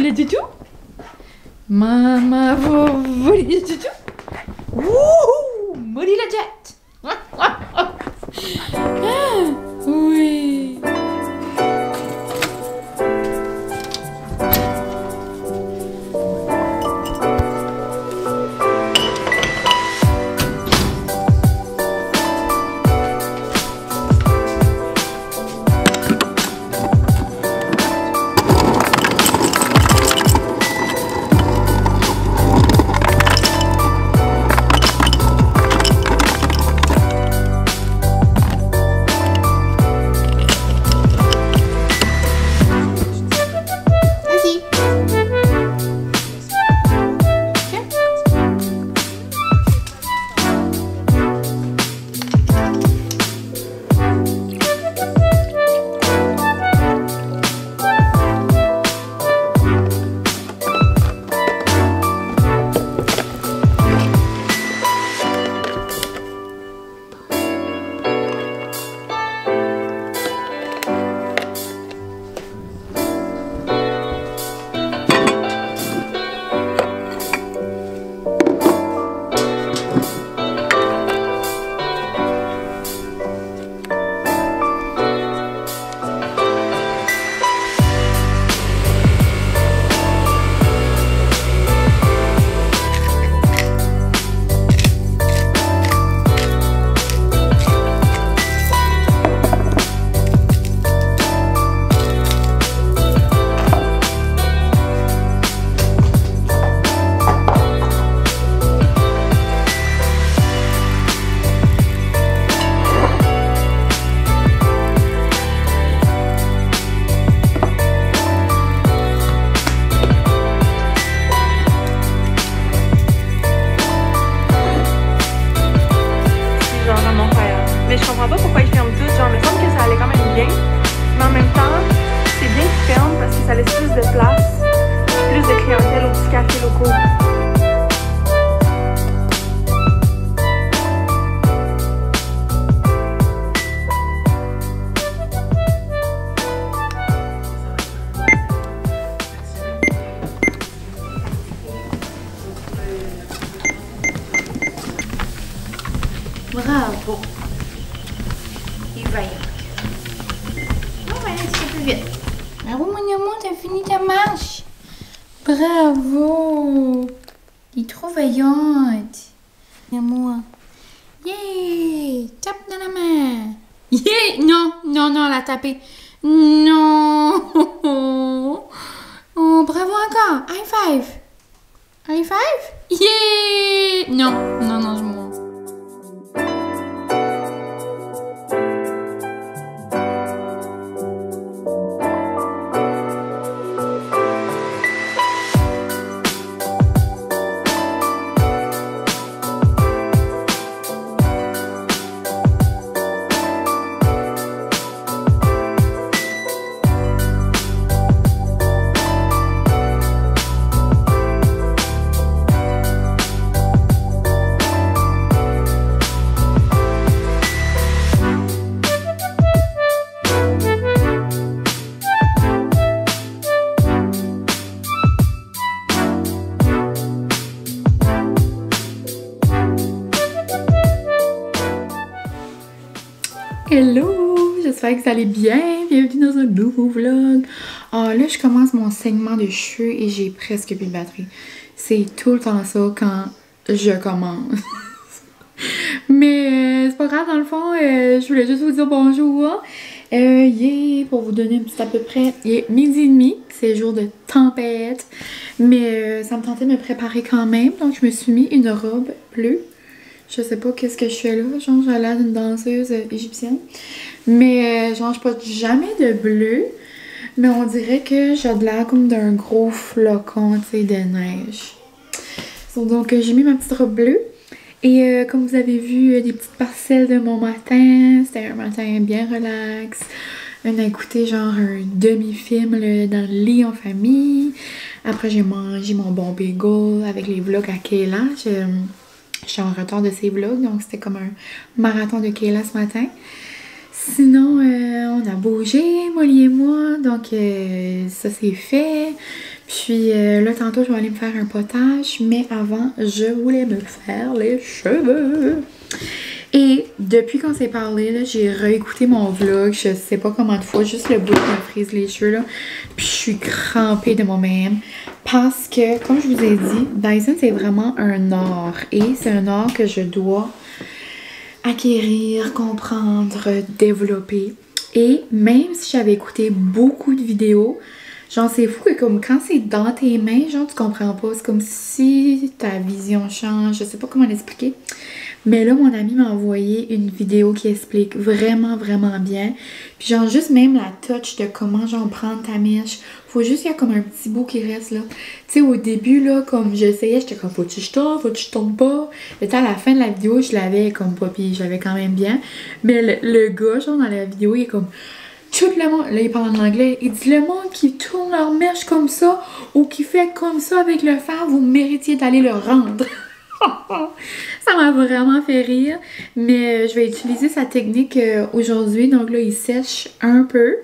voler le toutou? Maman va voler le toutou? Wouhou! Molly la jet! Ah, oui! Mais je comprends pas pourquoi ils ferment tout. Genre, il me semble que ça allait quand même bien. Mais en même temps, c'est bien qu'ils ferment parce que ça laisse plus de place, plus de clientèle aux petits cafés locaux. Bravo! Il va y aller. On va aller un petit peu plus vite. Bravo, mon amour, t'as fini ta marche. Bravo! Il est trop vaillante. Amour. Yeah! Tape dans la main. Yeah! Non, non, non, elle a tapé. Non! Oh, bravo encore. High five. High five? Yeah! Non, non, non, je m'en... Hello! J'espère que vous allez bien. Bienvenue dans un nouveau vlog. Ah, là, je commence mon saignement de cheveux et j'ai presque plus de batterie. C'est tout le temps ça quand je commence. Mais c'est pas grave, dans le fond, je voulais juste vous dire bonjour. Pour vous donner un petit à peu près, il est 12h30. C'est jour de tempête. Mais ça me tentait de me préparer quand même. Donc, je me suis mis une robe bleue. Je sais pas qu'est-ce que je fais là, genre j'ai l'air d'une danseuse égyptienne. Mais genre je porte jamais de bleu. Mais on dirait que j'ai de l'air comme d'un gros flocon, tu sais, de neige. Donc j'ai mis ma petite robe bleue. Et comme vous avez vu, des petites parcelles de mon matin. C'était un matin bien relax. On a écouté genre un demi-film dans le lit en famille. Après j'ai mangé mon bon bagel avec les vlogs à Kayla. Je suis en retard de ces vlogs, donc c'était comme un marathon de Kayla ce matin. Sinon, on a bougé, Molly et moi, donc ça c'est fait. Puis Puis là, tantôt, je vais aller me faire un potage, mais avant, je voulais me faire les cheveux. Et depuis qu'on s'est parlé, là, j'ai réécouté mon vlog, je sais pas combien de fois, juste le bout qui me frise les cheveux, là. Puis je suis crampée de moi-même. Parce que, comme je vous ai dit, Dyson, c'est vraiment un art. Et c'est un art que je dois acquérir, comprendre, développer. Et même si j'avais écouté beaucoup de vidéos, genre c'est fou que comme quand c'est dans tes mains, genre tu comprends pas. C'est comme si ta vision change, je sais pas comment l'expliquer. Mais là, mon ami m'a envoyé une vidéo qui explique vraiment, vraiment bien. Puis genre juste même la touch de comment genre prendre ta mèche. Faut juste qu'il y a comme un petit bout qui reste là. Tu sais, au début là, comme j'essayais, j'étais comme faut-tu que je tombe pas. Et à la fin de la vidéo, je l'avais comme pas, puis je l'avais quand même bien. Mais le gars, genre dans la vidéo, il est comme tout le monde, là il parle en anglais, il dit le monde qui tourne leur mèche comme ça ou qui fait comme ça avec le fer, vous méritiez d'aller le rendre. Ça m'a vraiment fait rire, mais je vais utiliser sa technique aujourd'hui. Donc là, il sèche un peu.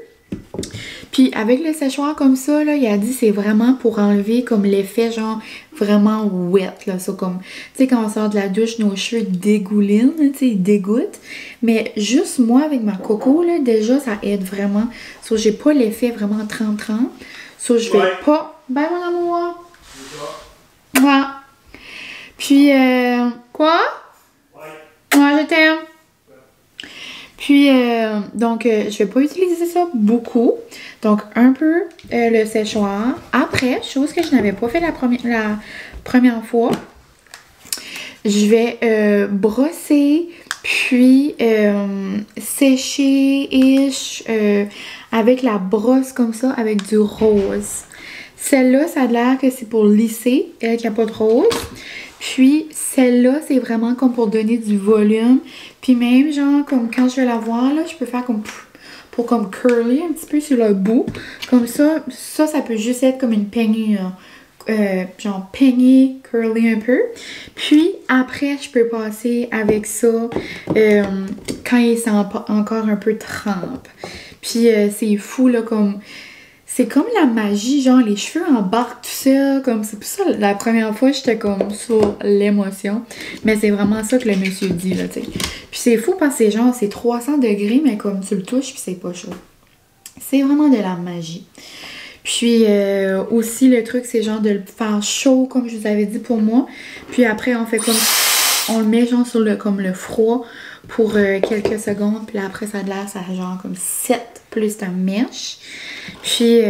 Puis avec le séchoir comme ça, là, il a dit c'est vraiment pour enlever comme l'effet genre vraiment wet. Là. So, comme, tu sais, quand on sort de la douche, nos cheveux dégoulinent, tu sais, ils dégoûtent. Mais juste moi, avec ma coco, là, déjà, ça aide vraiment. So, j'ai pas l'effet vraiment 30-30. So, je vais pas... Bye, mon amour! Ouais. Puis, quoi? Ouais, je t'aime. Puis, donc, je vais pas utiliser ça beaucoup. Donc, un peu le séchoir. Après, chose que je n'avais pas fait la première fois, je vais brosser, puis sécher-ish avec la brosse comme ça, avec du rose. Celle-là, ça a l'air que c'est pour lisser, elle qui n'a pas de rose. Puis celle-là, c'est vraiment comme pour donner du volume. Puis même genre comme quand je vais la voir là, je peux faire comme pour comme curly un petit peu sur le bout. Comme ça peut juste être comme une peignée. Genre peignée, curly un peu. Puis après, je peux passer avec ça quand il sent encore un peu trempe. Puis c'est fou là comme... C'est comme la magie, genre les cheveux embarquent tout ça, comme c'est pour ça la première fois j'étais comme sur l'émotion. Mais c'est vraiment ça que le monsieur dit là, tu sais. Puis c'est fou parce que c'est genre c'est 300 degrés, mais comme tu le touches puis c'est pas chaud. C'est vraiment de la magie. Puis aussi le truc c'est genre de le faire chaud comme je vous avais dit pour moi. Puis après on fait comme, on le met genre sur le comme le froid pour quelques secondes. Puis là, après ça a l'air ça genre comme 7 plus de mèche. Puis,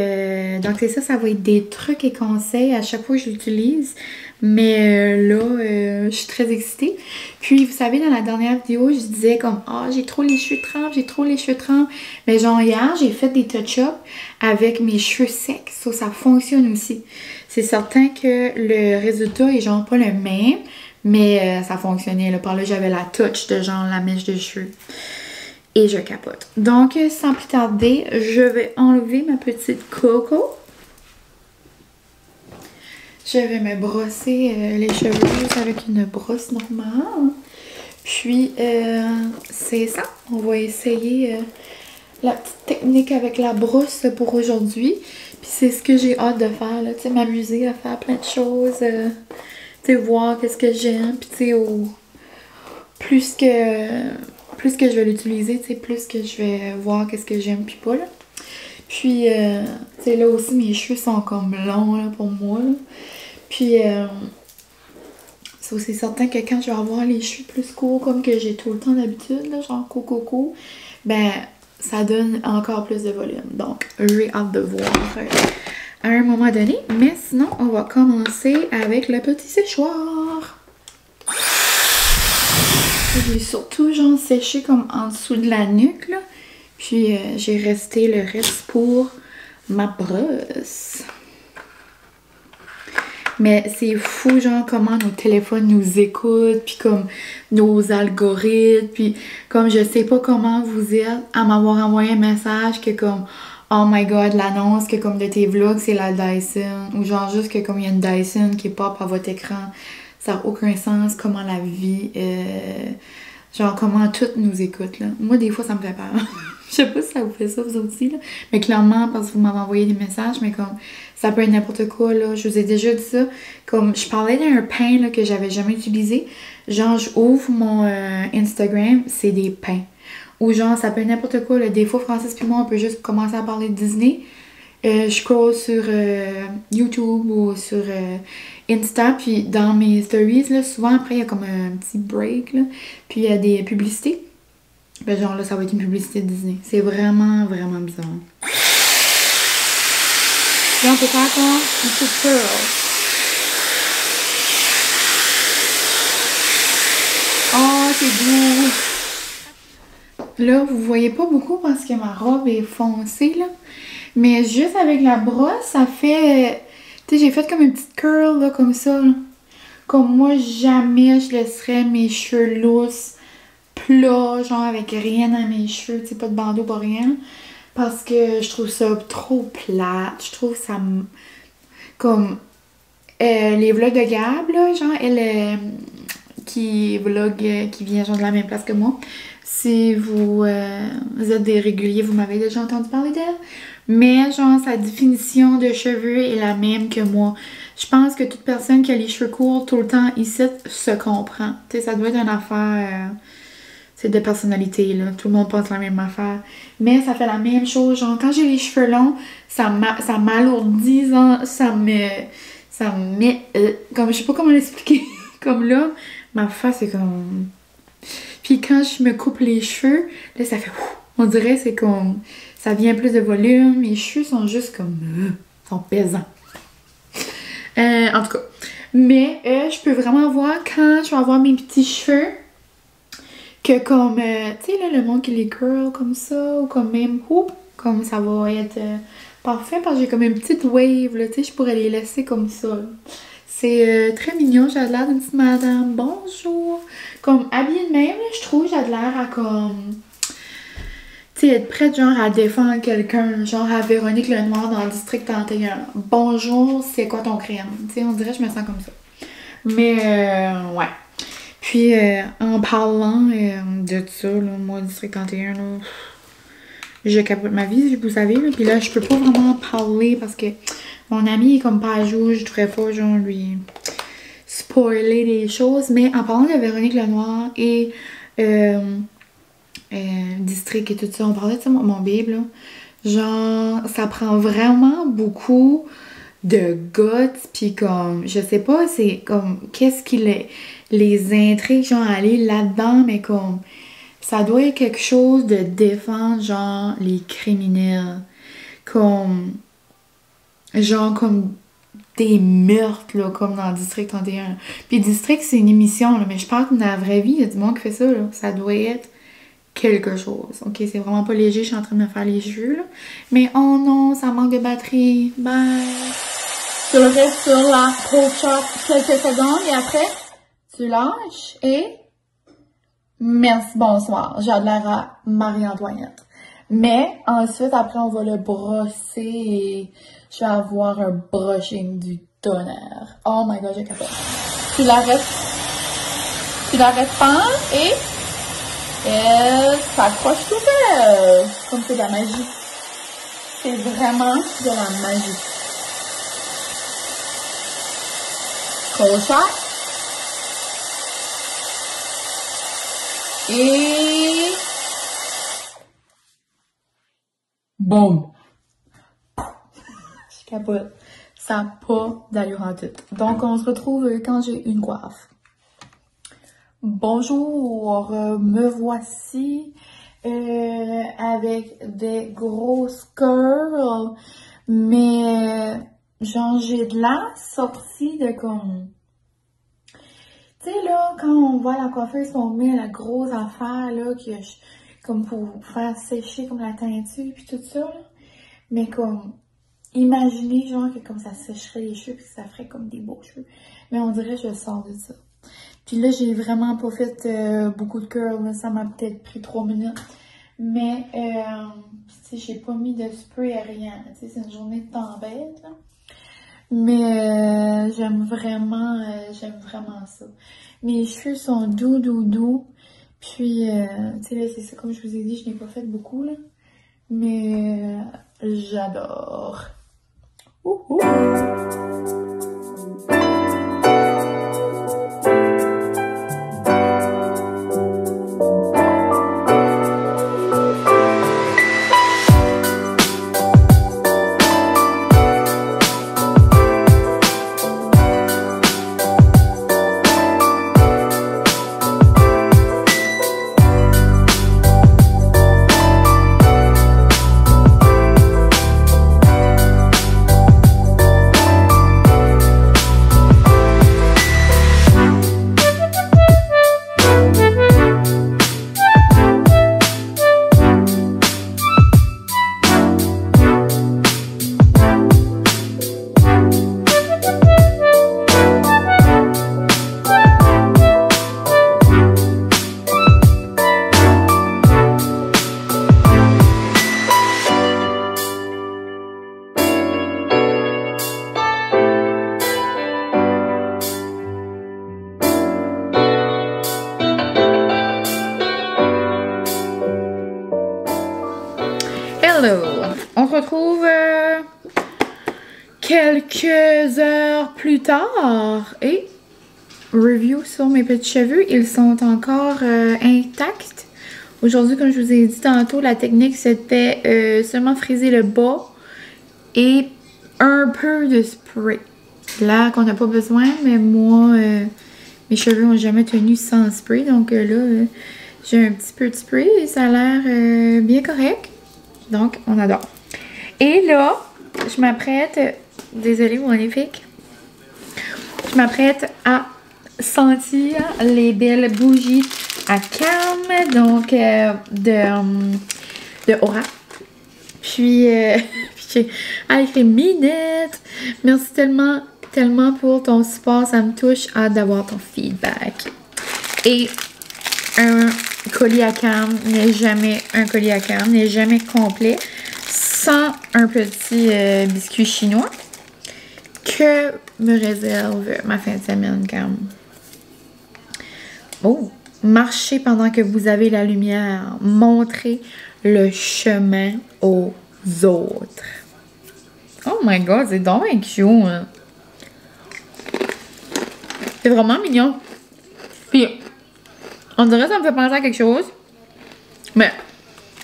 donc c'est ça, ça va être des trucs et conseils à chaque fois que je l'utilise. Mais là, je suis très excitée. Puis, vous savez, dans la dernière vidéo, je disais comme « Ah, j'ai trop les cheveux trempes, j'ai trop les cheveux trempes. » Mais genre, hier, j'ai fait des touch-ups avec mes cheveux secs. Ça fonctionne aussi. C'est certain que le résultat est genre pas le même, mais ça fonctionnait. Là. Par là, j'avais la touch de genre la mèche de cheveux. Et je capote. Donc, sans plus tarder, je vais enlever ma petite coco. Je vais me brosser les cheveux avec une brosse normale. Puis, c'est ça. On va essayer la petite technique avec la brosse pour aujourd'hui. Puis, c'est ce que j'ai hâte de faire. Tu sais, m'amuser à faire plein de choses. Tu sais, voir qu'est-ce que j'aime. Puis, tu sais, plus que je vais l'utiliser, tu sais, plus que je vais voir qu'est-ce que j'aime puis pas, là. Puis, tu sais, là aussi, mes cheveux sont comme longs, là, pour moi, là. Puis, c'est aussi certain que quand je vais avoir les cheveux plus courts, comme que j'ai tout le temps d'habitude, là, genre coco, ben, ça donne encore plus de volume. Donc, j'ai hâte de voir à un moment donné. Mais sinon, on va commencer avec le petit séchoir. J'ai surtout genre séché comme en dessous de la nuque là. Puis j'ai resté le reste pour ma brosse. Mais c'est fou genre comment nos téléphones nous écoutent. Puis comme nos algorithmes. Puis comme je sais pas comment vous êtes à m'avoir envoyé un message que comme oh my god l'annonce que comme de tes vlogs c'est la Dyson. Ou genre juste que comme il y a une Dyson qui pop à votre écran. Ça n'a aucun sens comment la vie, genre comment tout nous écoute là. Moi des fois ça me fait peur. Je sais pas si ça vous fait ça, vous aussi, là. Mais clairement, parce que vous m'avez envoyé des messages, mais comme, ça peut être n'importe quoi, là. Je vous ai déjà dit ça. Comme, je parlais d'un pain, là, que j'avais jamais utilisé. Genre, je ouvre mon Instagram, c'est des pains. Ou genre, ça peut être n'importe quoi, là. Des fois, Francis puis moi, on peut juste commencer à parler de Disney. Je scroll sur YouTube ou sur Insta, puis dans mes stories, là, souvent, après, il y a comme un petit break, là. Puis, il y a des publicités. Ben genre là, ça va être une publicité de Disney. C'est vraiment, vraiment bizarre. Là, on peut faire comme une petite pearl. Oh, c'est doux. Là, vous voyez pas beaucoup parce que ma robe est foncée, là. Mais juste avec la brosse, ça fait... Tu sais, j'ai fait comme une petite curl, là, comme ça, là. Comme moi, jamais je laisserais mes cheveux lousses, plats, genre avec rien dans mes cheveux, tu sais, pas de bandeau, pas rien. Parce que je trouve ça trop plate. Je trouve ça... Comme... les vlogs de Gab, là, genre, elle... qui vlog, qui vient genre de la même place que moi. Si vous êtes des réguliers, vous m'avez déjà entendu parler d'elle. Mais genre, sa définition de cheveux est la même que moi. Je pense que toute personne qui a les cheveux courts tout le temps ici se comprend. Tu sais, ça doit être une affaire... c'est de personnalité, là. Tout le monde pense la même affaire. Mais ça fait la même chose. Genre, quand j'ai les cheveux longs, ça m'alourdit, ça me met... comme, je sais pas comment l'expliquer. Comme là, ma face est comme... Puis quand je me coupe les cheveux, là, ça fait... On dirait c'est comme... Ça vient plus de volume. Mes cheveux sont juste comme... sont pesants. En tout cas. Mais je peux vraiment voir quand je vais avoir mes petits cheveux... Que comme, tu sais, là, le monde qui les curl comme ça, ou comme même, comme ça va être parfait, parce que j'ai comme une petite wave, là, tu sais, je pourrais les laisser comme ça. C'est très mignon, j'ai l'air d'une petite madame, bonjour. Comme, habillée de même, là, je trouve, j'ai l'air à comme, tu sais, être prête, genre, à défendre quelqu'un, genre à Véronique Lenoir dans le District 31. Bonjour, c'est quoi ton crème? Tu sais, on dirait que je me sens comme ça. Mais, ouais. Puis, en parlant de ça, là, moi, District 31, là, je capote ma vie, vous savez, là. Puis là, je peux pas vraiment parler parce que mon ami est comme pas à jour, je devrais pas, genre, lui spoiler des choses. Mais en parlant de Véronique Lenoir et District et tout ça, on parlait de ça, mon babe, là. Genre, ça prend vraiment beaucoup de guts, puis comme, je sais pas, c'est comme, qu'est-ce qui les intrigues, genre, aller là-dedans, mais comme, ça doit être quelque chose de défendre, genre, les criminels, comme, genre, comme des meurtres, là, comme dans District 31. Puis District, c'est une émission, là, mais je pense que dans la vraie vie, il y a du monde qui fait ça, là, ça doit être quelque chose. Ok, c'est vraiment pas léger, je suis en train de me faire les cheveux, là. Mais oh non, ça manque de batterie. Bye! Tu le restes sur la Pro-Shop quelques secondes et après, tu lâches et merci, bonsoir. J'ai l'air à Marie-Antoinette. Mais ensuite, après, on va le brosser et je vais avoir un brushing du tonnerre. Oh my god, j'ai capoté. Tu l'arrêtes pas et elle s'accroche tout seul. Comme c'est de la magie. C'est vraiment de la magie. Crochet. Et... boum! Je capote. Ça n'a pas d'allure en tout. Donc, on se retrouve quand j'ai une coiffe. Bonjour, me voici avec des grosses curls, mais genre j'ai de la sortie de comme... Tu sais là, quand on voit la coiffeuse, on met la grosse affaire là, comme pour faire sécher comme la teinture puis tout ça là. Mais comme, imaginez genre que comme ça sécherait les cheveux puis que ça ferait comme des beaux cheveux. Mais on dirait que je sors de ça. Puis là, j'ai vraiment pas fait beaucoup de curls, là. Ça m'a peut-être pris 3 minutes. Mais, tu sais, j'ai pas mis de spray à rien. Tu sais, c'est une journée de tempête, là. Mais j'aime vraiment ça. Mes cheveux sont doux. Puis, tu sais, là, c'est ça, comme je vous ai dit, je n'ai pas fait beaucoup, là. Mais j'adore. Ouhou. Hello! On se retrouve quelques heures plus tard et review sur mes petits cheveux. Ils sont encore intacts. Aujourd'hui, comme je vous ai dit tantôt, la technique c'était seulement friser le bas et un peu de spray. Là, qu'on n'a pas besoin, mais moi, mes cheveux n'ont jamais tenu sans spray. Donc là, j'ai un petit peu de spray et ça a l'air bien correct. Donc, on adore. Et là, je m'apprête, désolée mon magnifique, je m'apprête à sentir les belles bougies à Cam, donc de Aura. Puis, j'ai écrit Minette. Merci tellement pour ton support, ça me touche. Hâte d'avoir ton feedback. Et un colis à Cam n'est jamais un colis à Cam, n'est jamais complet sans un petit biscuit chinois. Que me réserve ma fin de semaine, Cam? Oh! Marchez pendant que vous avez la lumière. Montrez le chemin aux autres. Oh my god, c'est donc cute! Hein? C'est vraiment mignon. Puis, on dirait que ça me fait penser à quelque chose. Mais,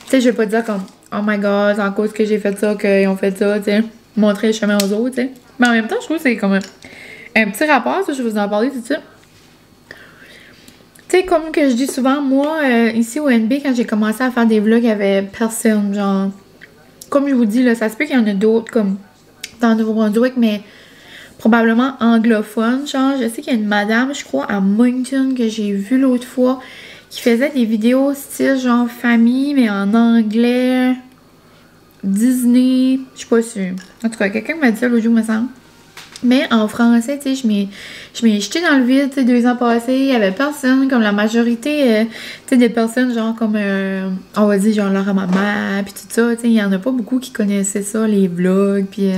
tu sais, je vais pas dire comme oh my god, c'est en cause que j'ai fait ça, qu'ils ont fait ça, tu sais. Montrer le chemin aux autres, tu sais. Mais en même temps, je trouve que c'est comme un petit rapport, ça, je vais vous en parler tout de suite. Tu sais, comme que je dis souvent, moi, ici au NB, quand j'ai commencé à faire des vlogs, il y avait personne, genre. Comme je vous dis, là, ça se peut qu'il y en a d'autres, comme dans le Nouveau-Brunswick, mais probablement anglophone, genre. Je sais qu'il y a une madame, je crois, à Moncton, que j'ai vue l'autre fois, qui faisait des vidéos style genre famille, mais en anglais, Disney, je suis pas sûre. En tout cas, quelqu'un m'a dit ça l'autre jour, me semble. Mais en français, tu sais, je m'ai jeté dans le vide, tu sais, 2 ans passés, il y avait personne, comme la majorité, tu sais, des personnes, genre, comme, on va dire, genre, Laura Maman, puis tout ça, tu sais, il y en a pas beaucoup qui connaissaient ça, les vlogs, puis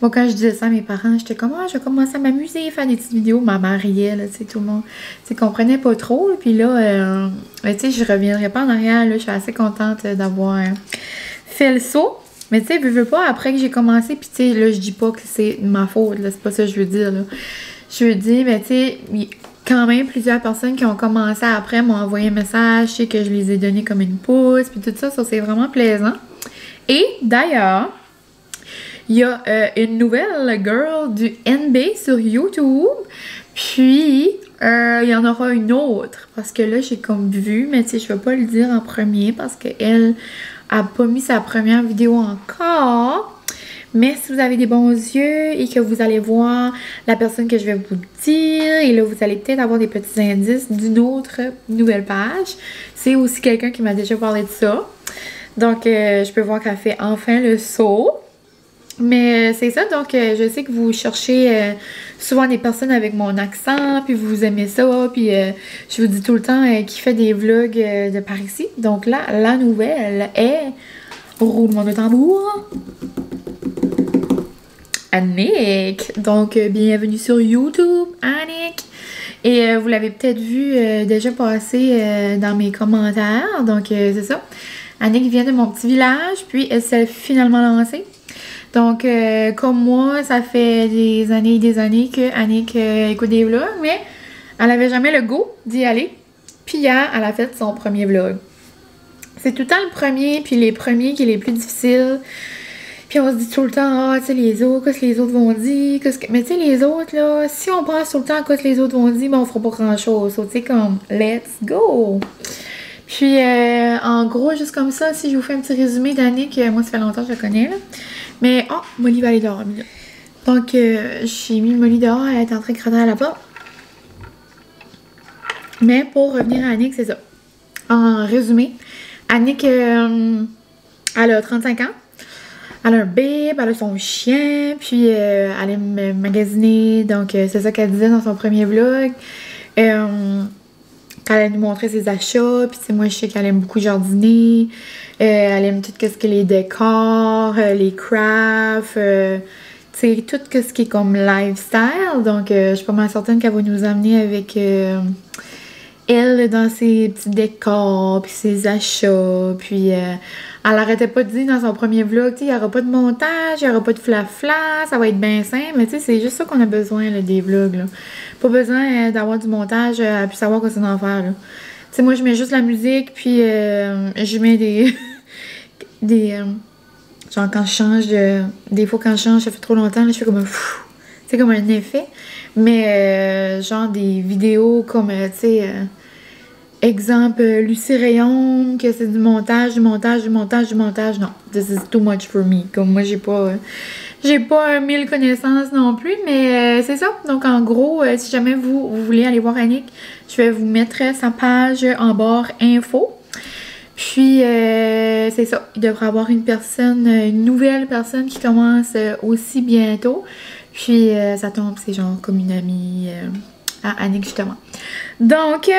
moi, quand je disais ça à mes parents, j'étais comme, ah, je vais commencer à m'amuser, faire des petites vidéos, maman riait, là, tu sais, tout le monde, tu sais, comprenait pas trop, puis là, tu sais, je reviendrai pas en arrière, là, je suis assez contente d'avoir fait le saut. Mais tu sais, veux pas, après que j'ai commencé, puis tu sais, là, je dis pas que c'est ma faute, là, c'est pas ça que je veux dire, là. Je veux dire, ben tu sais, quand même, plusieurs personnes qui ont commencé après m'ont envoyé un message, je sais que je les ai donné comme une pouce, puis tout ça, ça c'est vraiment plaisant. Et d'ailleurs, il y a une nouvelle girl du NB sur YouTube, puis il y en aura une autre, parce que là, j'ai comme vu, mais tu sais, je vais pas le dire en premier, parce qu'elle a pas mis sa première vidéo encore. Mais si vous avez des bons yeux et que vous allez voir la personne que je vais vous dire, et là vous allez peut-être avoir des petits indices d'une autre nouvelle page. C'est aussi quelqu'un qui m'a déjà parlé de ça. Donc je peux voir qu'elle fait enfin le saut. Mais c'est ça, donc je sais que vous cherchez souvent des personnes avec mon accent, puis vous aimez ça, puis je vous dis tout le temps qui fait des vlogs de par ici. Donc là, la nouvelle est, roulement de tambour, Annick. Donc bienvenue sur YouTube, Annick. Et vous l'avez peut-être vu déjà passer dans mes commentaires, donc c'est ça. Annick vient de mon petit village, puis elle s'est finalement lancée. Donc, comme moi, ça fait des années et des années que Annick écoute des vlogs, mais elle avait jamais le go d'y aller. Puis hier, elle a fait son premier vlog. C'est tout le temps le premier, puis les premiers qui est les plus difficiles. Puis on se dit tout le temps, ah, tu sais, les autres, qu'est-ce que les autres vont dire, mais tu sais, les autres, là, si on pense tout le temps à ce que les autres vont dire, ben on fera pas grand-chose. So, tu sais, comme, let's go! Puis, en gros, juste comme ça, si je vous fais un petit résumé d'Annick, moi, ça fait longtemps que je la connais, là. Mais, oh, Molly va aller dormir. Donc, j'ai mis Molly dehors, elle est en train de gratter à la porte. Mais pour revenir à Annick, c'est ça. En résumé, Annick, elle a 35 ans. Elle a un bébé, elle a son chien, puis elle aime magasiner, donc c'est ça qu'elle disait dans son premier vlog. Elle allait nous montrer ses achats, puis moi je sais qu'elle aime beaucoup jardiner, elle aime tout ce qui est les décors, les crafts, tu sais, tout ce qui est comme lifestyle, donc je suis pas mal certaine qu'elle va nous amener avec elle dans ses petits décors, puis ses achats, puis elle arrêtait pas de dire dans son premier vlog, tu sais, il y aura pas de montage, il y aura pas de flafla, ça va être bien simple, mais tu sais, c'est juste ça qu'on a besoin, là, des vlogs, là. Pas besoin d'avoir du montage, puis savoir quoi c'est d'en faire, là. Tu sais, moi, je mets juste la musique, puis je mets des genre, quand je change, des fois, quand je change, ça fait trop longtemps, là, je fais comme un fou, c'est comme un effet, mais genre des vidéos comme, tu sais, exemple, Lucie Rayon, que c'est du montage. Non, this is too much for me. Comme moi, j'ai pas 1000 connaissances non plus, mais c'est ça. Donc, en gros, si jamais vous voulez aller voir Annick, je vais vous mettre sa page en barre info. Puis, c'est ça. Il devrait y avoir une nouvelle personne qui commence aussi bientôt. Puis, ça tombe, c'est genre comme une amie à Annick, justement. Donc,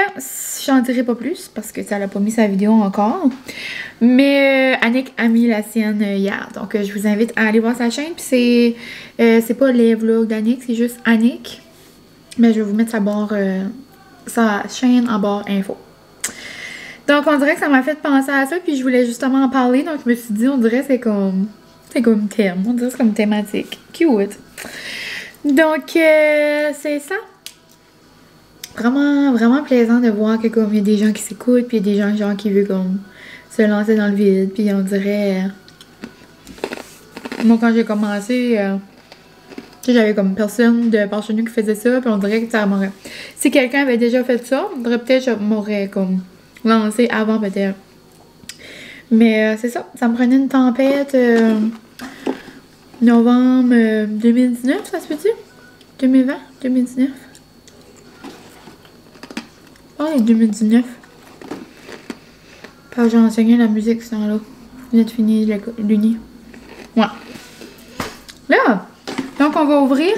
j'en dirai pas plus parce que ça n'a pas mis sa vidéo encore. Mais Annick a mis la sienne hier. Donc, je vous invite à aller voir sa chaîne. Puis, c'est pas les vlogs d'Annick, c'est juste Annick. Mais je vais vous mettre sa chaîne en barre info. Donc, on dirait que ça m'a fait penser à ça. Puis, je voulais justement en parler. Donc, je me suis dit, on dirait que c'est comme thème. On dirait que c'est comme thématique. Cute. Donc, c'est ça. Vraiment, vraiment plaisant de voir que comme il y a des gens qui s'écoutent, puis il y a des gens genre qui veulent comme se lancer dans le vide, puis on dirait... moi, quand j'ai commencé, tu sais, j'avais comme personne de par chez nous qui faisait ça, puis on dirait que ça m'aurait... Si quelqu'un avait déjà fait ça, on dirait peut-être que je m'aurais comme lancé avant peut-être. Mais c'est ça, ça me prenait une tempête novembre 2019, ça se peut-tu? 2020? 2019? Oh, c'est 2019. Parce que j'ai enseigné la musique ce temps-là. Je venais de finir l'uni. Ouais. Là, donc on va ouvrir.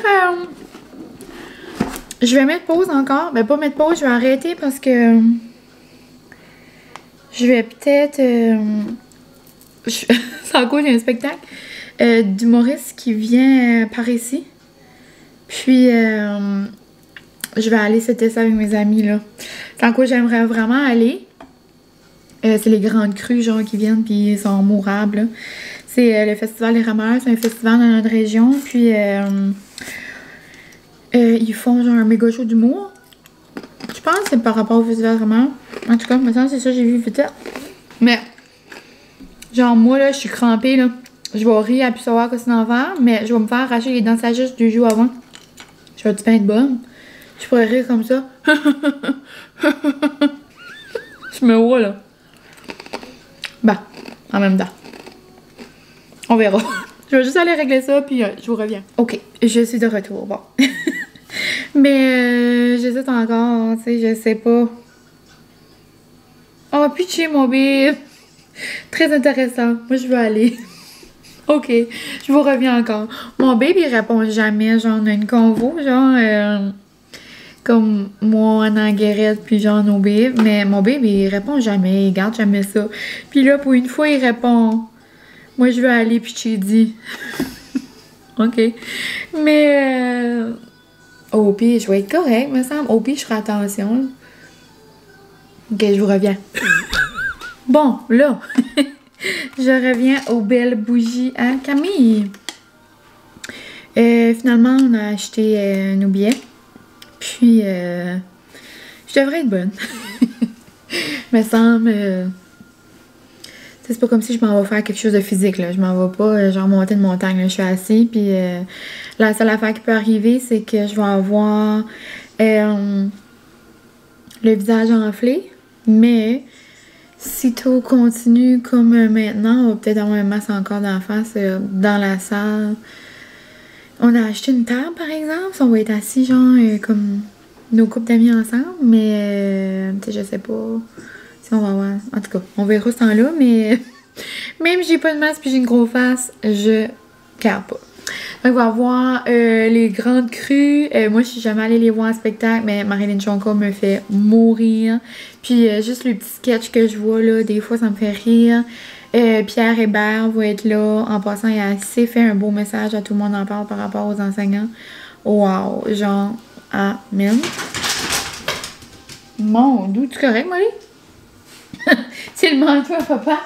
Je vais mettre pause encore. Mais pas mettre pause, je vais arrêter parce que je vais peut-être... c'est en cause, il y a un spectacle d'humoriste qui vient par ici. Puis... je vais aller cet ça avec mes amis, là. C'est en quoi j'aimerais vraiment aller. C'est les grandes crues, genre, qui viennent, puis ils sont mourables, là. C'est le Festival des Rameurs. C'est un festival dans notre région. Puis, ils font, genre, un méga show d'humour. Je pense que c'est par rapport au Festival des Rameurs. En tout cas, maintenant, c'est ça que j'ai vu vite. Mais, genre, moi, là, je suis crampée, là. Je vais rire à plus savoir quoi c'est d'en faire, mais je vais me faire arracher les dents de sagesse 2 jours avant. Je vais-tu bien être bonne? Je pourrais rire comme ça. Je me vois là. Bah, en même temps. On verra. Je vais juste aller régler ça, puis je vous reviens. Ok, je suis de retour. Bon. Mais j'hésite encore, tu sais, je sais pas. Oh, pitché mon bébé. Très intéressant. Moi, je veux aller. Ok, je vous reviens encore. Mon bébé, il répond jamais. Genre, on a une convo, genre... comme moi, Anna Guérette, puis genre nos bébés. Mais mon bébé, il répond jamais, il garde jamais ça. Puis là, pour une fois, il répond. Moi, je veux aller, puis je dit. Ok. Mais, au pire, je vais être correct, me semble. Au pire, je ferai attention. Ok, je vous reviens. Bon, là, je reviens aux belles bougies à Camille. Finalement, on a acheté nos billets. Puis, je devrais être bonne. Me semble... c'est pas comme si je m'en vais faire quelque chose de physique, là. Je m'en vais pas, genre, monter une montagne, là. Je suis assise, puis la seule affaire qui peut arriver, c'est que je vais avoir le visage enflé, mais si tout continue comme maintenant, on va peut-être avoir un masque encore d'en face dans la salle. On a acheté une table, par exemple, on va être assis, genre, comme nos couples d'amis ensemble, mais, tu sais, je sais pas... on va voir. En tout cas, on verra ce temps-là, mais même si j'ai pas de masque puis j'ai une grosse face, je garde pas. Donc, on va voir les Grandes Crues. Moi, je suis jamais allée les voir en spectacle, mais Marilyn Jonca me fait mourir. Puis, juste le petit sketch que je vois, là, des fois, ça me fait rire. Pierre Hébert va être là. En passant, il a assez fait un beau message à tout le monde en parle par rapport aux enseignants. Wow! Genre, amen. Mon Dieu, tu correct, Molly? C'est le manteau à papa.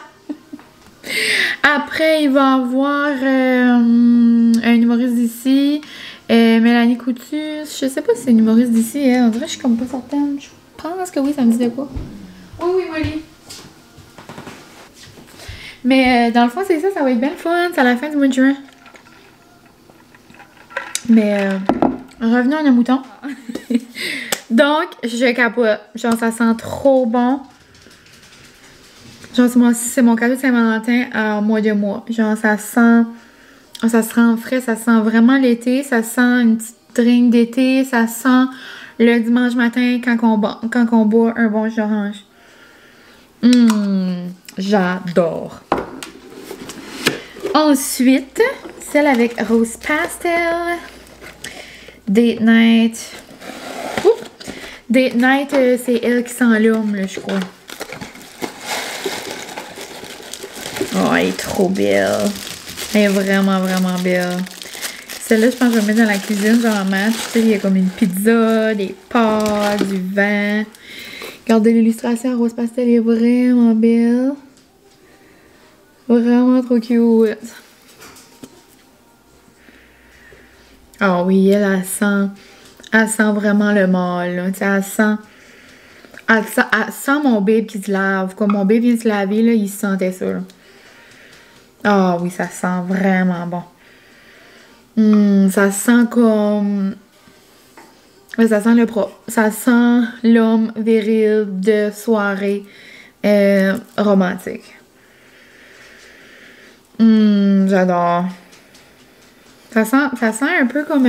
Après, il va y avoir un humoriste d'ici. Mélanie Couture. Je sais pas si c'est une humoriste d'ici. On dirait que je suis comme pas certaine. Je pense que oui, ça me dit de quoi. Oui, oui, Molly. Mais dans le fond, c'est ça. Ça va être bien le fun. C'est à la fin du mois de juin. Mais revenons à nos moutons. Donc, je capote. Genre, ça sent trop bon. Genre, c'est mon cadeau de Saint-Valentin à mois de mois. Genre, ça sent frais, ça sent vraiment l'été, ça sent une petite drink d'été, ça sent le dimanche matin quand on boit un bon jus d'orange. J'adore. Ensuite, celle avec Rose Pastel. Date Night. Date Night, c'est elle qui sent l'homme, là, je crois. Oh, elle est trop belle. Elle est vraiment, vraiment belle. Celle-là, je pense que je vais mettre dans la cuisine, genre en maths. Tu sais, il y a comme une pizza, des pâtes, du vin. Regardez l'illustration, Rose Pastel est vraiment belle. Vraiment trop cute. Ah oui, elle sent vraiment le mâle, là. Tu sais, elle sent mon babe qui se lave. Comme mon babe vient de se laver, là, il sentait ça, là. Ah oui, ça sent vraiment bon. Ça sent comme... ça sent le propre. Ça sent l'homme viril de soirée romantique. J'adore. Ça sent un peu comme...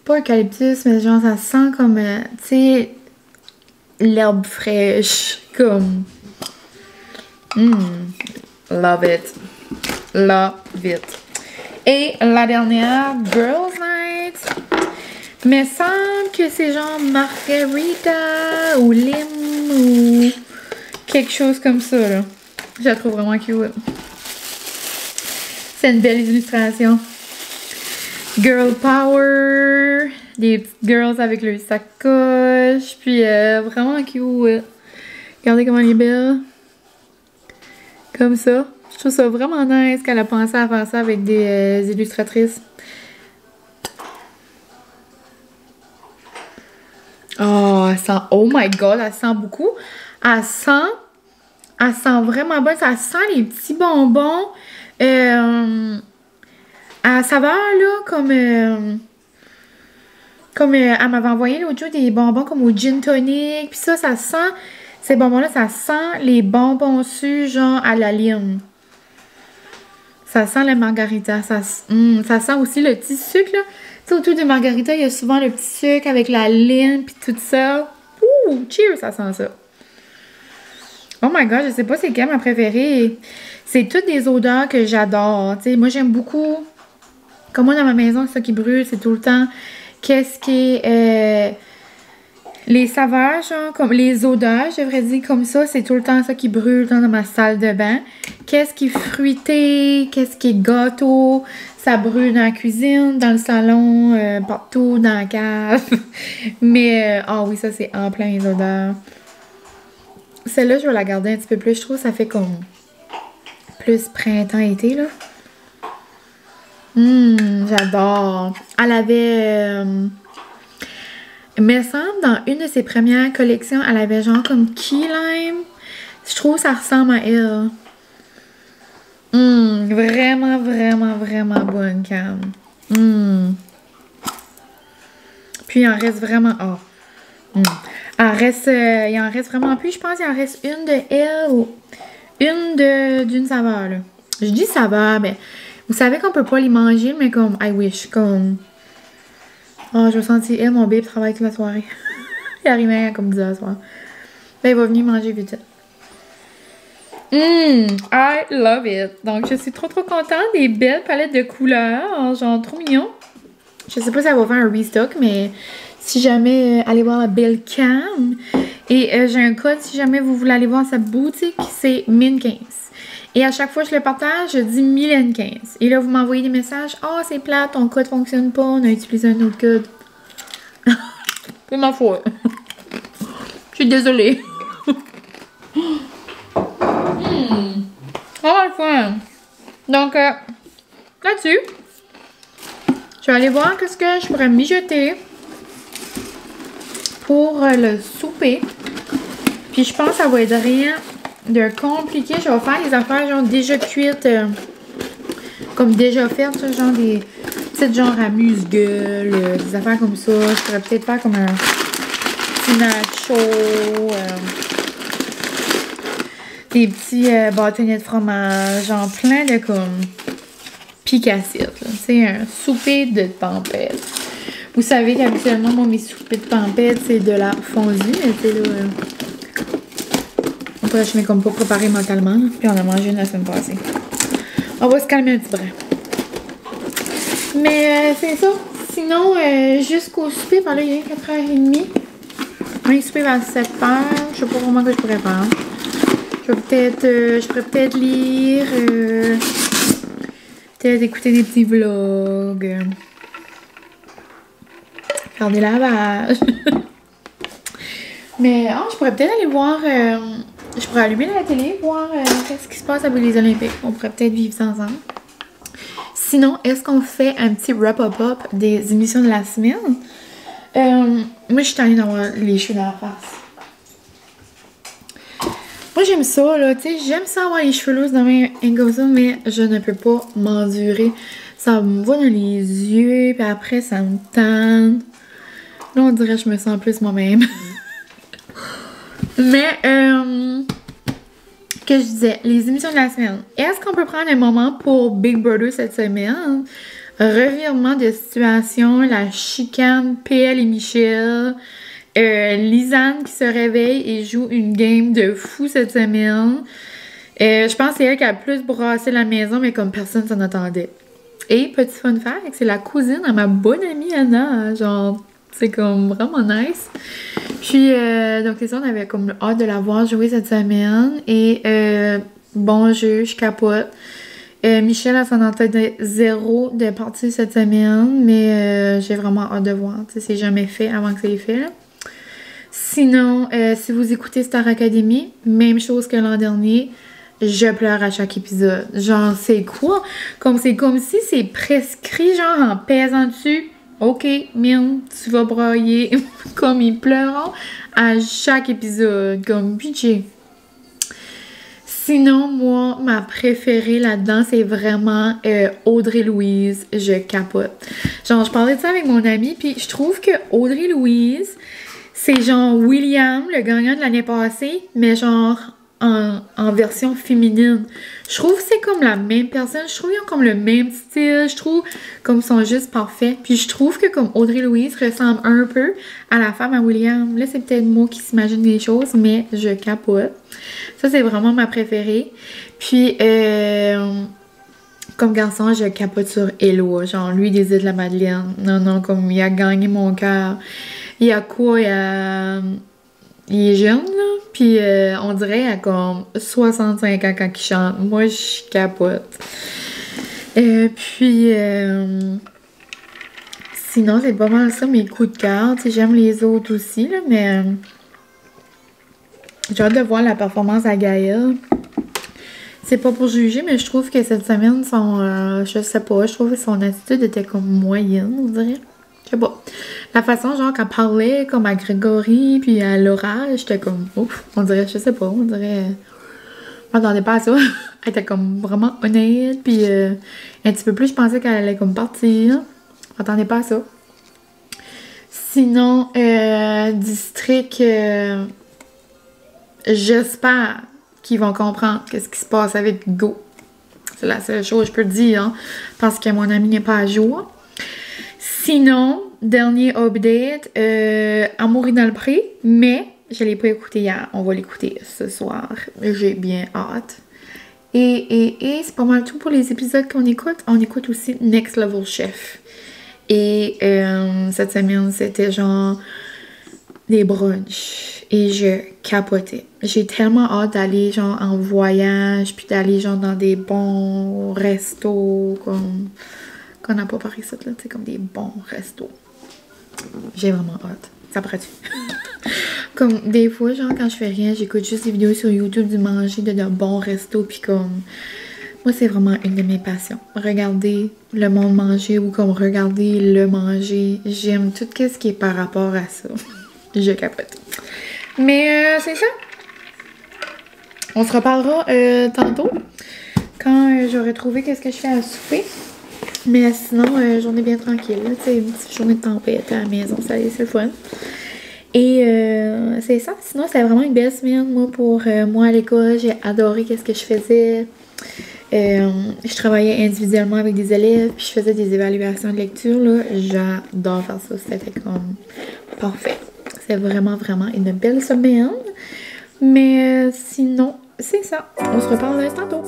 pas eucalyptus, mais genre ça sent comme... tu sais, l'herbe fraîche. Comme... Love it. Love it. Et la dernière, Girls Night. Me semble que c'est genre margarita ou lime ou quelque chose comme ça, là. Je la trouve vraiment cute. C'est une belle illustration. Girl power. Des petites girls avec leur sacoche. Puis vraiment cute. Regardez comment elle est belle. Comme ça. Je trouve ça vraiment nice qu'elle a pensé à faire ça avec des illustratrices. Oh, elle sent... Oh my god, elle sent beaucoup. Elle sent vraiment bon. Ça sent les petits bonbons. À saveur, là, comme elle m'avait envoyé l'autre jour des bonbons comme au gin tonic. Puis ça sent... Ces bonbons-là, ça sent les bonbons sucres, genre à la lime. Ça sent la margarita. Ça sent aussi le petit sucre, là. Tu sais, autour des margaritas, il y a souvent le petit sucre avec la lime puis tout ça. Ouh, cheers, ça sent ça. Oh my god, je sais pas c'est quelle ma préférée. C'est toutes des odeurs que j'adore. Tu sais, moi, j'aime beaucoup... Comme moi, dans ma maison, ça qui brûle, c'est tout le temps... Qu'est-ce qui est... les saveurs, genre, comme les odeurs, je devrais dire comme ça, c'est tout le temps ça qui brûle dans ma salle de bain. Qu'est-ce qui est fruité, qu'est-ce qui est gâteau, ça brûle dans la cuisine, dans le salon, partout, dans la cave. Mais, ah oui, ça c'est en plein les odeurs. celle-là, je vais la garder un petit peu plus. Je trouve que ça fait comme plus printemps-été, là. J'adore. Elle avait... il me semble, dans une de ses premières collections, elle avait genre comme Key Lime. Je trouve que ça ressemble à elle. Vraiment, vraiment, vraiment bonne cam. Puis il en reste vraiment... Oh. Il en reste vraiment plus. Je pense qu'il en reste une de elle ou une d'une saveur, là. Je dis saveur, mais vous savez qu'on peut pas les manger, mais comme I wish, comme... Oh, je vais sentir, mon bébé travaille toute la soirée. Il arrivait à comme 10 h ce soir. Ben, il va venir manger vite. I love it. Donc, je suis trop contente. Des belles palettes de couleurs. Genre, trop mignon. Je sais pas si ça va faire un restock, mais si jamais, allez voir la belle cam. Et j'ai un code si jamais vous voulez aller voir sa boutique, c'est MIN15. Et à chaque fois que je le partage, je dis Mylène15. Et là, vous m'envoyez des messages. « Oh, c'est plate, ton code fonctionne pas, on a utilisé un autre code. » C'est ma faute. Je suis désolée. Oh, le fun. Donc, là-dessus, je vais aller voir qu'est-ce que je pourrais mijoter pour le souper. Puis, je pense que ça va être rien de compliqué. Je vais faire des affaires genre déjà cuites, comme déjà faites, genre des petites genre amuse-gueule, des affaires comme ça. Je pourrais peut-être faire comme un petit nacho, des petits bâtonnets de fromage, genre plein de comme picassites. C'est un souper de tempête. Vous savez qu'habituellement, moi, mes soupers de tempête, c'est de la fondue, mais tu sais là... Après, je m'ai comme pas préparé mentalement, là, puis on a mangé une la semaine passée. On va se calmer un petit brin. Mais c'est ça. Sinon, jusqu'au souper, par là, il est 4h30. Un souper vers 7h. Je sais pas vraiment ce que je pourrais faire. Je pourrais peut-être lire, peut-être écouter des petits vlogs, faire des lavages. Mais je pourrais peut-être aller voir, je pourrais allumer la télé, voir qu'est-ce qui se passe avec les Olympiques. On pourrait peut-être vivre ça ensemble. Sinon, est-ce qu'on fait un petit wrap-up des émissions de la semaine? Moi, je suis tannée d'avoir les cheveux dans la face. Moi, j'aime ça, là, tu sais, j'aime ça avoir les cheveux lousses dans mes comme ça, mais je ne peux pas m'endurer. Ça me va dans les yeux, puis après, ça me tanne. Là, on dirait que je me sens plus moi-même. Mais, que je disais, les émissions de la semaine. Est-ce qu'on peut prendre un moment pour Big Brother cette semaine? Revirement de situation, la chicane, PL et Michel... Lisanne qui se réveille et joue une game de fou cette semaine. Je pense que c'est elle qui a le plus brassé la maison, mais comme personne s'en attendait. Et petit fun fact, c'est la cousine à ma bonne amie Anna. Genre, c'est comme vraiment nice. Puis, donc c'est ça, on avait comme hâte de la voir jouer cette semaine. Et bon jeu, je capote. Michel, elle s'en entendait zéro de partie cette semaine, mais j'ai vraiment hâte de voir. Tu sais, c'est jamais fait avant que ça ait fait, là. Sinon, si vous écoutez Star Academy, même chose que l'an dernier, je pleure à chaque épisode. Genre, c'est quoi? C'est comme si c'est prescrit, genre, en pesant dessus. Ok, Mine, tu vas brailler. Comme ils pleurent à chaque épisode. Comme budget. Sinon, moi, ma préférée là-dedans, c'est vraiment Audrey Louise. Je capote. Genre, je parlais de ça avec mon amie, puis je trouve que Audrey Louise... C'est genre William, le gagnant de l'année passée, mais genre en version féminine. Je trouve que c'est comme la même personne. Je trouve qu'ils ont comme le même style. Je trouve comme ils sont juste parfaits. Puis je trouve que comme Audrey Louise ressemble un peu à la femme à William. Là, c'est peut-être moi qui s'imagine des choses, mais je capote. Ça, c'est vraiment ma préférée. Puis, comme garçon, je capote sur Hello. Genre, lui, des îles de la Madeleine. Non, comme il a gagné mon cœur. Il y a quoi? Il est jeune, là. Puis on dirait qu'il a comme 65 ans quand il chante. Moi, je capote. Puis, sinon, c'est pas mal ça, mes coups de cœur. Tu sais, j'aime les autres aussi, là, mais J'ai hâte de voir la performance à Gaëlle. C'est pas pour juger, mais je trouve que cette semaine, je sais pas, je trouve que son attitude était comme moyenne, on dirait. Je sais pas. La façon, genre, qu'elle parlait comme à Grégory, puis à Laura, j'étais comme, ouf, on dirait, je sais pas, on dirait... Je m'attendais pas à ça. Elle était comme vraiment honnête, puis un petit peu plus, je pensais qu'elle allait comme partir. Je m'attendais pas à ça. Sinon, district, j'espère qu'ils vont comprendre qu'est-ce qui se passe avec Go. C'est la seule chose que je peux dire, hein, parce que mon ami n'est pas à jour. Sinon, dernier update, Amour est dans le pré, mais je l'ai pas écouté hier. On va l'écouter ce soir. J'ai bien hâte. Et c'est pas mal tout pour les épisodes qu'on écoute. On écoute aussi Next Level Chef. Et cette semaine, c'était genre des brunchs. Et je capotais. J'ai tellement hâte d'aller genre en voyage, puis d'aller genre dans des bons restos, comme... qu'on n'a pas parlé ça, là, tu sais, comme des bons restos. J'ai vraiment hâte. Ça paraît-tu? Comme des fois, genre, quand je fais rien, j'écoute juste des vidéos sur YouTube du manger de bons restos, puis comme... Moi, c'est vraiment une de mes passions. Regarder le monde manger ou comme regarder le manger. J'aime tout ce qui est par rapport à ça. Je capote. Mais c'est ça. On se reparlera tantôt quand j'aurai trouvé qu'est-ce que je fais à souper. Mais sinon, journée bien tranquille. Tu sais, une petite journée de tempête à la maison. Ça c'est le fun. Et c'est ça. Sinon, c'était vraiment une belle semaine, moi, pour moi à l'école. J'ai adoré qu'est-ce que je faisais. Je travaillais individuellement avec des élèves, puis je faisais des évaluations de lecture, là. J'adore faire ça. C'était comme parfait. C'est vraiment, vraiment une belle semaine. Mais sinon, c'est ça. On se reparle tantôt.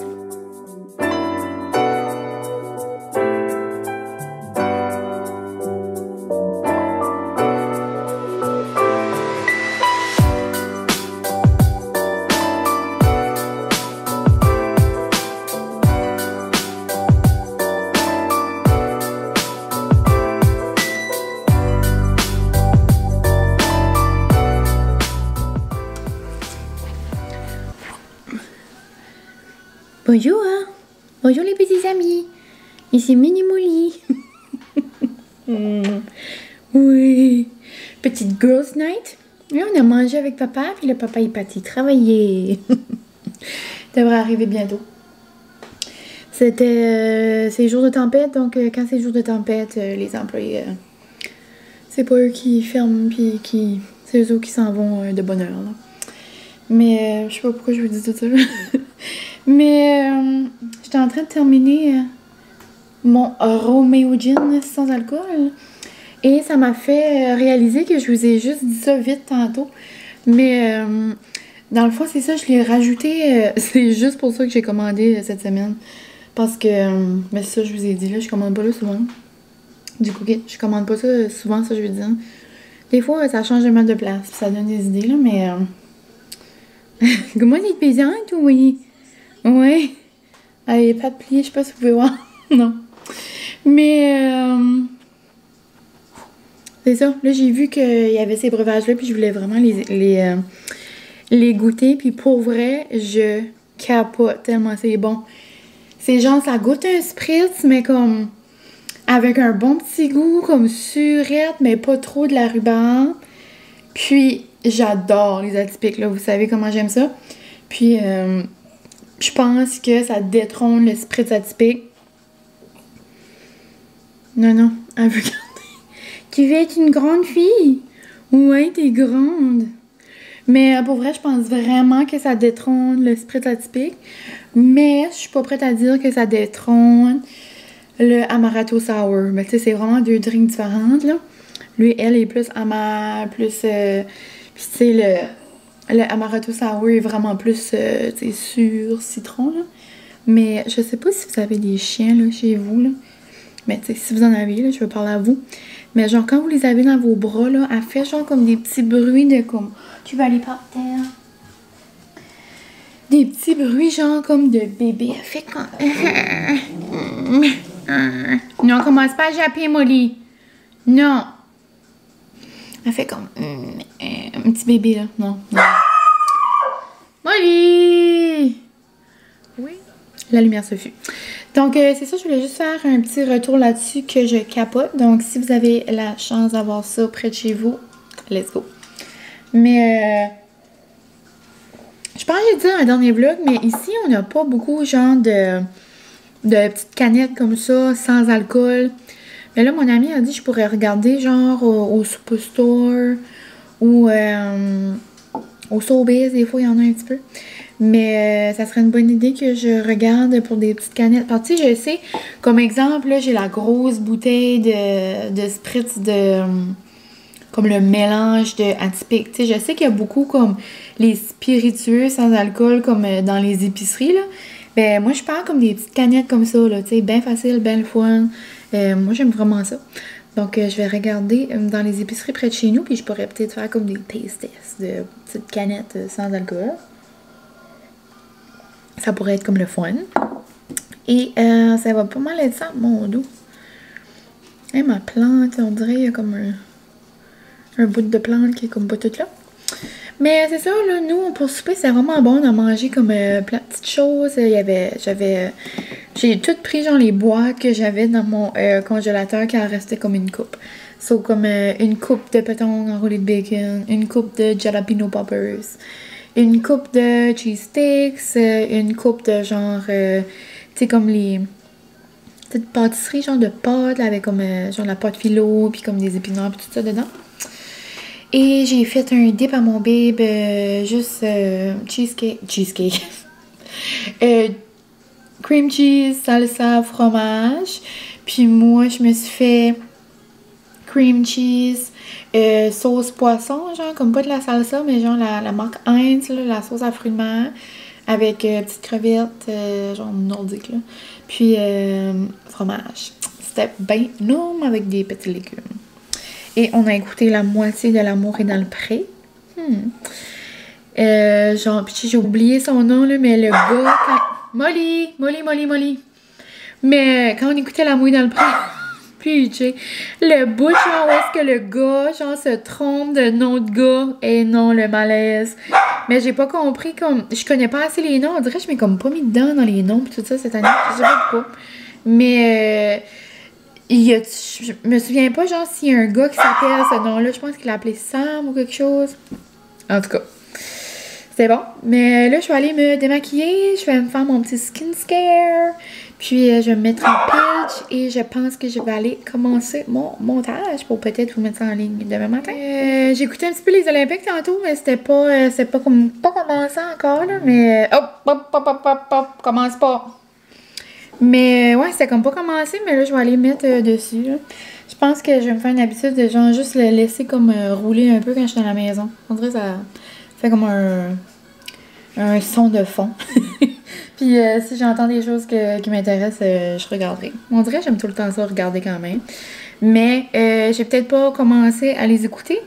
Bonjour, hein? Bonjour les petits amis. Ici Mini Molly. Oui. Petite girls night. Et on a mangé avec papa, puis le papa est parti travailler. Devrait arriver bientôt. C'était ces jours de tempête, donc quand c'est jour de tempête, les employés, c'est pas eux qui ferment, puis c'est eux qui s'en vont de bonne heure. Là. Mais je sais pas pourquoi je vous dis tout ça. Mais j'étais en train de terminer mon Romeo Gin sans alcool. Et ça m'a fait réaliser que je vous ai juste dit ça vite tantôt. Mais dans le fond, c'est ça, je l'ai rajouté. C'est juste pour ça que j'ai commandé cette semaine. Parce que, mais ça, je vous ai dit, là, je commande pas là souvent. Du coup, je commande pas ça souvent, ça, je veux dire. Des fois, ça change de mal de place. Ça donne des idées, là, mais... Comment c'est pesante, oui? Ouais. Elle n'est pas de plier, je sais pas si vous pouvez voir. Non. Mais, c'est ça. Là, j'ai vu qu'il y avait ces breuvages-là, puis je voulais vraiment les goûter. Puis pour vrai, je capote tellement c'est bon. C'est genre, ça goûte un spritz, mais comme avec un bon petit goût, comme surette, mais pas trop de la rhubarbe. Puis, j'adore les atypiques, là. Vous savez comment j'aime ça. Puis, je pense que ça détrône le spritz atypique. Non, elle veut garder. Tu veux être une grande fille? Ouais, t'es grande. Mais pour vrai, je pense vraiment que ça détrône le spritz atypique. Mais je suis pas prête à dire que ça détrône le Amaretto Sour. Mais tu sais, c'est vraiment deux drinks différentes, là. Lui, elle est plus amare, plus... puis tu sais, le Amaretto Sour est vraiment plus, tu sais, sur citron, là. Mais je sais pas si vous avez des chiens, là, chez vous, là. Mais tu sais, si vous en avez, là, je vais parler à vous. Mais genre, quand vous les avez dans vos bras, là, elle fait genre comme des petits bruits de comme... Tu vas aller par terre. Des petits bruits genre comme de bébé. Elle fait comme... Non, commence pas à japper, Molly. Non. Elle fait comme... un petit bébé, là. Non. Molly! Oui? La lumière se fut. Donc, c'est ça, je voulais juste faire un petit retour là-dessus que je capote. Donc, si vous avez la chance d'avoir ça près de chez vous, let's go. Mais, je pense que j'ai dit dans un dernier vlog, mais ici, on n'a pas beaucoup, genre, de petites canettes comme ça, sans alcool. Mais là, mon ami a dit que je pourrais regarder, genre, au Superstore ou au Sobeys, des fois, il y en a un petit peu. Mais ça serait une bonne idée que je regarde pour des petites canettes. Parce que, tu sais, je sais, comme exemple, là, j'ai la grosse bouteille de spritz comme le mélange de atypique. Tu sais, je sais qu'il y a beaucoup comme les spiritueux sans alcool, comme dans les épiceries, là. Ben, moi, je parle comme des petites canettes comme ça, là, tu sais, bien facile, bien le fun. Moi, j'aime vraiment ça. Donc, je vais regarder dans les épiceries près de chez nous, puis je pourrais peut-être faire comme des taste tests de petites canettes sans alcool. Ça pourrait être comme le fun. Et ça va pas mal être ça, mon dos. Et ma plante, on dirait, il y a comme un bout de plante qui est comme pas toute là. Mais c'est ça, là, nous, pour souper, c'est vraiment bon de manger comme plein de petites choses. J'ai tout pris, genre, les boîtes que j'avais dans mon congélateur qui en restait comme une coupe. So, comme une coupe de pétanque enroulée de bacon, une coupe de jalapeno poppers, une coupe de cheese sticks, une coupe de genre, tu sais, comme les petites pâtisseries, genre de pâtes, là, avec comme, genre la pâte philo, puis comme des épinards, puis tout ça dedans. Et j'ai fait un dip à mon babe, juste cheesecake, cream cheese, salsa, fromage. Puis moi, je me suis fait cream cheese, sauce poisson, genre comme pas de la salsa, mais genre la marque Heinz, là, la sauce à fruits de mer, avec petites crevettes, genre nordiques, là. Puis fromage. C'était bien énorme avec des petits légumes. Et on a écouté la moitié de L'amour est dans le pré. Genre, puis j'ai oublié son nom, là, mais le gars... Molly! Mais quand on écoutait L'amour est dans le pré, puis le bout, genre, où est-ce que le gars, genre, se trompe de nom de gars, et non, le malaise. Mais j'ai pas compris, comme... Je connais pas assez les noms, on dirait que je m'ai comme pas mis dedans dans les noms, puis tout ça, cette année, je sais pas pourquoi. Mais... je me souviens pas, genre, s'il y a un gars qui s'appelle ce nom-là. Je pense qu'il l'a appelé Sam ou quelque chose. En tout cas, c'est bon. Mais là, je vais aller me démaquiller. Je vais me faire mon petit skin scare. Puis, je vais me mettre en pitch. Et je pense que je vais aller commencer mon montage pour peut-être vous mettre ça en ligne demain matin. J'ai écouté un petit peu les Olympiques tantôt, mais c'était pas commencé encore, là. Mais, hop, commence pas. Mais ouais, c'était comme pas commencé, mais là, je vais aller mettre dessus, là. Je pense que je vais me faire une habitude de genre juste le laisser comme rouler un peu quand je suis dans la maison. On dirait que ça fait comme un son de fond. Puis si j'entends des choses qui m'intéressent, je regarderai. On dirait que j'aime tout le temps ça, regarder quand même. Mais j'ai peut-être pas commencé à les écouter.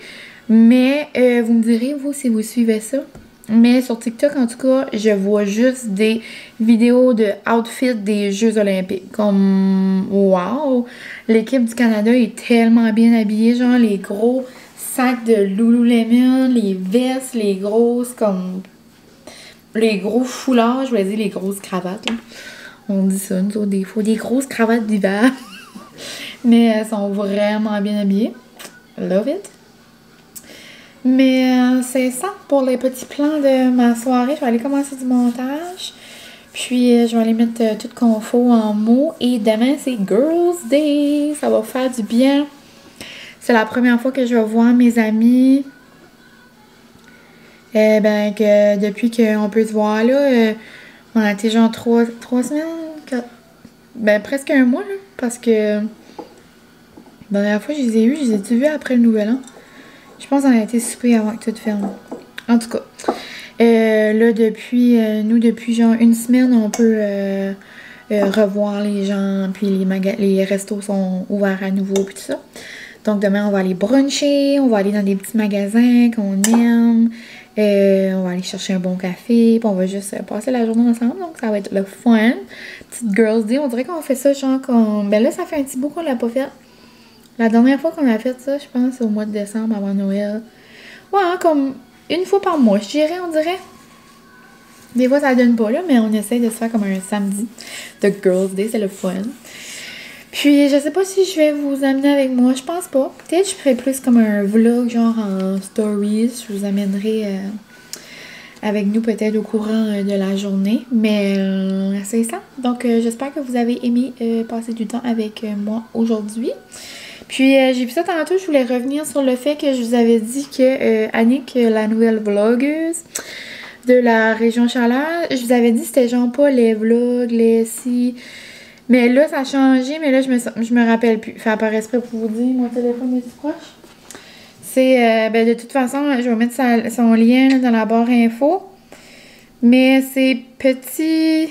Mais vous me direz, vous, si vous suivez ça. Mais sur TikTok, en tout cas, je vois juste des vidéos de outfits des Jeux olympiques. Comme, wow! L'équipe du Canada est tellement bien habillée. Genre, les gros sacs de Lululemon, les vestes, les grosses, comme... Les gros foulards, je voulais dire les grosses cravates, là. On dit ça, nous autres, des fois. Des grosses cravates d'hiver. Mais elles sont vraiment bien habillées. Love it! Mais c'est ça pour les petits plans de ma soirée. Je vais aller commencer du montage. Puis je vais aller mettre tout confo en mots. Et demain, c'est Girls Day. Ça va faire du bien. C'est la première fois que je vais voir mes amis. Que depuis qu'on peut se voir là, on a été genre 3 semaines. 4, presque un mois là. Parce que la dernière fois que je les ai vus après le Nouvel An. Je pense qu'on a été souper avant que tout ferme. En tout cas, là, depuis genre une semaine, on peut revoir les gens, puis les restos sont ouverts à nouveau, puis tout ça. Donc, demain, on va aller bruncher, on va aller dans des petits magasins qu'on aime, on va aller chercher un bon café, puis on va juste passer la journée ensemble, donc ça va être le fun. Petite Girls Day, on dirait qu'on fait ça genre comme... Ben là, ça fait un petit bout qu'on l'a pas fait. La dernière fois qu'on a fait ça, je pense, c'est au mois de décembre, avant Noël. Ouais, hein, comme une fois par mois, je dirais, on dirait. Des fois, ça donne pas, là, mais on essaye de se faire comme un samedi de Girls Day, c'est le fun. Puis, je sais pas si je vais vous amener avec moi, je pense pas. Peut-être je ferai plus comme un vlog, genre en stories. Je vous amènerai avec nous peut-être au courant de la journée. Mais c'est ça. Donc, j'espère que vous avez aimé passer du temps avec moi aujourd'hui. Puis, j'ai vu ça tantôt, je voulais revenir sur le fait que je vous avais dit que Annick, la nouvelle vlogueuse de la région Chaleur, je vous avais dit que c'était genre pas les vlogs, les si... Mais là, ça a changé, mais là, je me rappelle plus. Fait par exprès pour vous dire, mon téléphone est proche. C'est, ben, de toute façon, je vais mettre son lien là, dans la barre info. Mais c'est petit...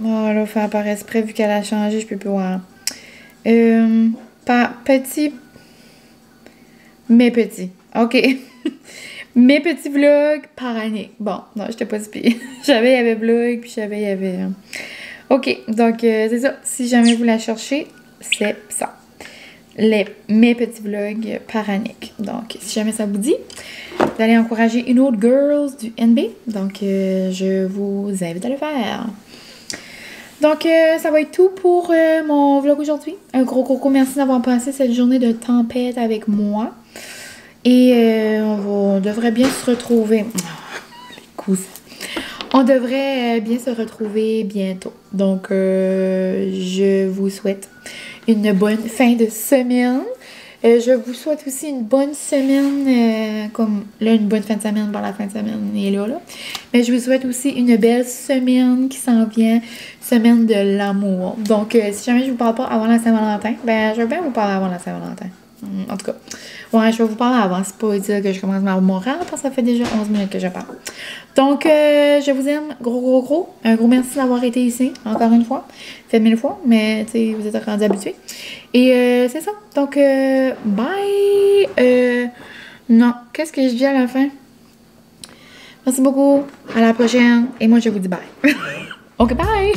Oh là, faire par exprès, vu qu'elle a changé, je peux plus voir. Petit... Mais petit. OK. Mes petits vlogs par année. Bon, non, j'étais pas si pire. Il y avait vlog, puis il y avait... OK, donc c'est ça. Si jamais vous la cherchez, c'est ça. Mes petits vlogs par année. Donc, si jamais ça vous dit, vous allez encourager une autre girls du NB. Donc, je vous invite à le faire. Donc, ça va être tout pour mon vlog aujourd'hui. Un gros merci d'avoir passé cette journée de tempête avec moi. Et on devrait bien se retrouver. Les cousins. On devrait bien se retrouver bientôt. Donc, je vous souhaite une bonne fin de semaine. Je vous souhaite aussi une bonne semaine, comme là, une bonne fin de semaine par la fin de semaine et là. Mais je vous souhaite aussi une belle semaine qui s'en vient, semaine de l'amour. Donc, si jamais je vous parle pas avant la Saint-Valentin, ben, je vais bien vous parler avant la Saint-Valentin. En tout cas, ouais, je vais vous parler avant. C'est pas dire que je commence à mourir parce que ça fait déjà 11 minutes que je parle. Donc, je vous aime gros. Un gros merci d'avoir été ici, encore une fois. Fait 1000 fois, mais tu sais, vous êtes rendus habitués. Et c'est ça. Donc, bye! Non, qu'est-ce que je dis à la fin? Merci beaucoup. À la prochaine. Et moi, je vous dis bye. OK, bye!